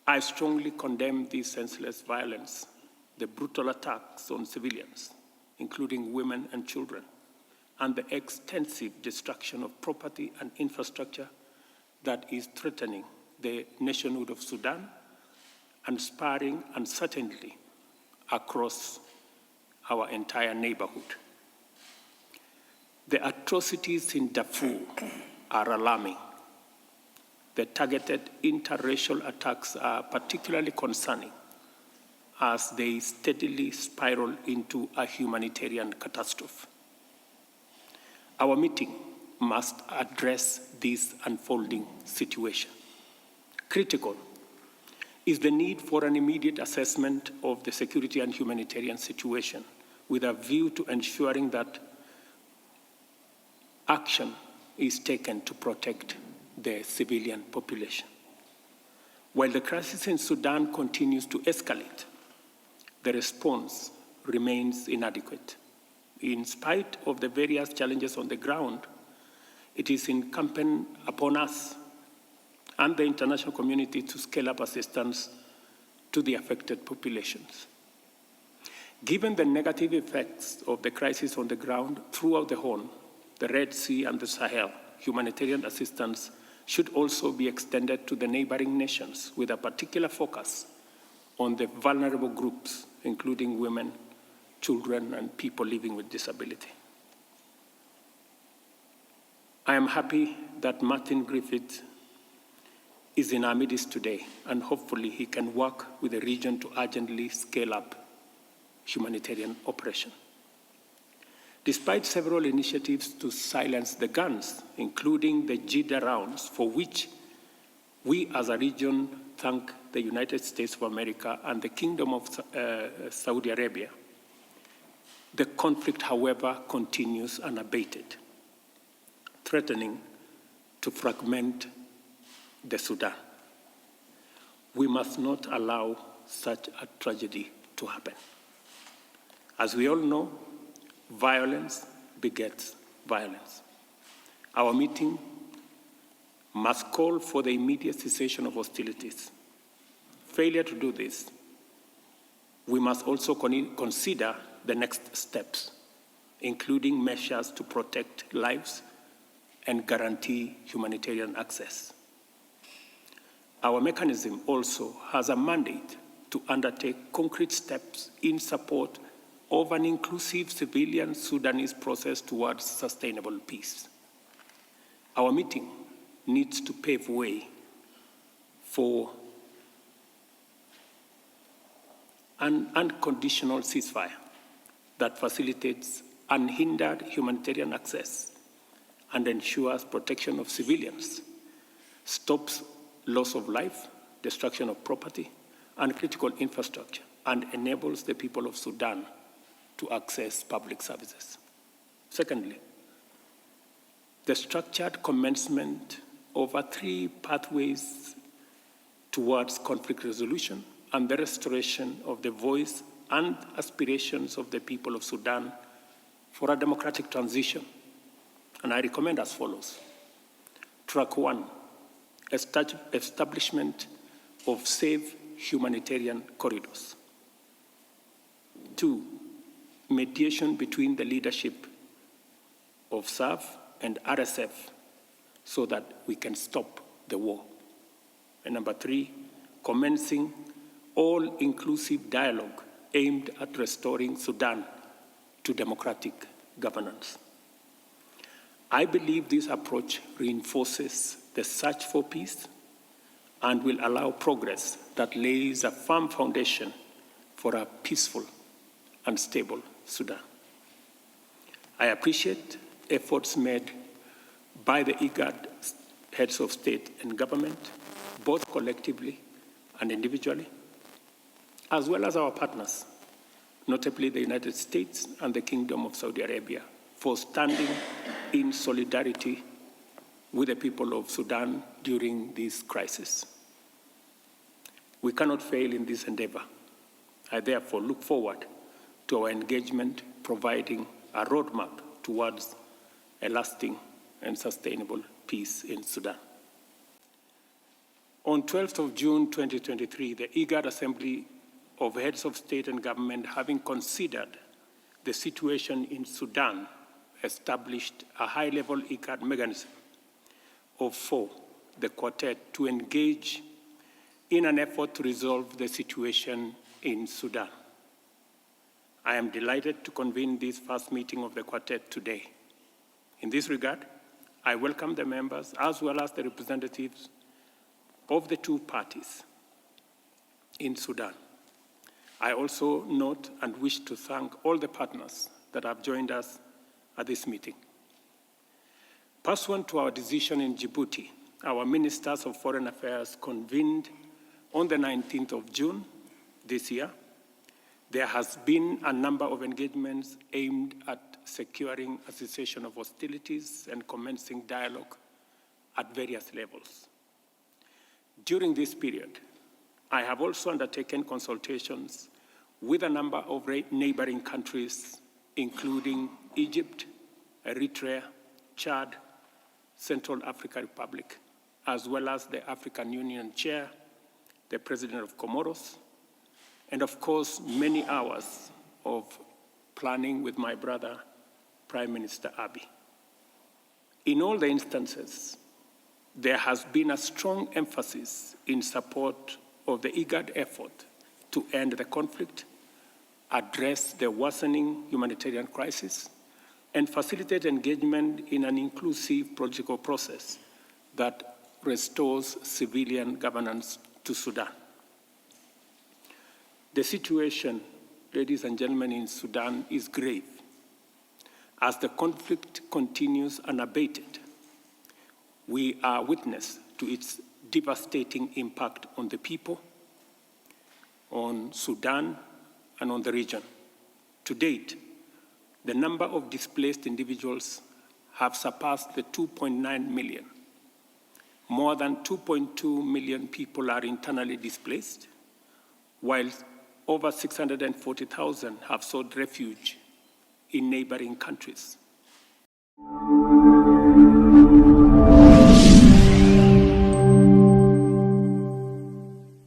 I strongly condemn this senseless violence, the brutal attacks on civilians, including women and children, and the extensive destruction of property and infrastructure that is threatening the nationhood of Sudan and spurring uncertainty across our entire neighborhood. The atrocities in Darfur are alarming. The targeted interracial attacks are particularly concerning as they steadily spiral into a humanitarian catastrophe. Our meeting must address this unfolding situation. Critical is the need for an immediate assessment of the security and humanitarian situation with a view to ensuring that action is taken to protect the civilian population. While the crisis in Sudan continues to escalate, the response remains inadequate. In spite of the various challenges on the ground, it is incumbent upon us and the international community to scale up assistance to the affected populations. Given the negative effects of the crisis on the ground throughout the Horn, the Red Sea and the Sahel, humanitarian assistance should also be extended to the neighboring nations with a particular focus on the vulnerable groups, including women, children, and people living with disability. I am happy that Martin Griffith is in our midst today, and hopefully he can work with the region to urgently scale up humanitarian operation. Despite several initiatives to silence the guns, including the Jeddah rounds, for which we as a region thank the United States of America and the Kingdom of Saudi Arabia, the conflict, however, continues unabated, threatening to fragment the Sudan. We must not allow such a tragedy to happen. As we all know, violence begets violence. Our meeting must call for the immediate cessation of hostilities. Failure to do this, we must also consider the next steps, including measures to protect lives and guarantee humanitarian access. Our mechanism also has a mandate to undertake concrete steps in support of an inclusive civilian Sudanese process towards sustainable peace. Our meeting needs to pave way for an unconditional ceasefire that facilitates unhindered humanitarian access and ensures protection of civilians, stops loss of life, destruction of property, and critical infrastructure, and enables the people of Sudan to access public services. Secondly, the structured commencement of 3 pathways towards conflict resolution and the restoration of the voice and aspirations of the people of Sudan for a democratic transition. And I recommend as follows. Track 1, establishment of safe humanitarian corridors. 2, mediation between the leadership of SAF and RSF so that we can stop the war. And number 3, commencing all-inclusive dialogue aimed at restoring Sudan to democratic governance. I believe this approach reinforces the search for peace and will allow progress that lays a firm foundation for a peaceful and stable Sudan. I appreciate efforts made by the IGAD heads of state and government, both collectively and individually, as well as our partners, notably the United States and the Kingdom of Saudi Arabia, for standing in solidarity with the people of Sudan during this crisis. We cannot fail in this endeavor. I therefore look forward to our engagement, providing a roadmap towards a lasting and sustainable peace in Sudan. On 12th of June 2023, the IGAD Assembly of Heads of State and Government, having considered the situation in Sudan, established a high-level IGAD mechanism of 4, the Quartet, to engage in an effort to resolve the situation in Sudan. I am delighted to convene this first meeting of the Quartet today. In this regard, I welcome the members as well as the representatives of the two parties in Sudan. I also note and wish to thank all the partners that have joined us at this meeting. Pursuant to our decision in Djibouti, our Ministers of Foreign Affairs convened on the 19th of June this year. There has been a number of engagements aimed at securing a cessation of hostilities and commencing dialogue at various levels. During this period, I have also undertaken consultations with a number of neighboring countries, including Egypt, Eritrea, Chad, Central African Republic, as well as the African Union Chair, the President of Comoros, and of course, many hours of planning with my brother, Prime Minister Abiy. In all the instances, there has been a strong emphasis in support of the IGAD effort to end the conflict, address the worsening humanitarian crisis, and facilitate engagement in an inclusive political process that restores civilian governance to Sudan. The situation, ladies and gentlemen, in Sudan is grave. As the conflict continues unabated, we are witness to its devastating impact on the people, on Sudan, and on the region. To date, the number of displaced individuals have surpassed the 2.9 million. More than 2.2 million people are internally displaced, while over 640,000 have sought refuge in neighboring countries.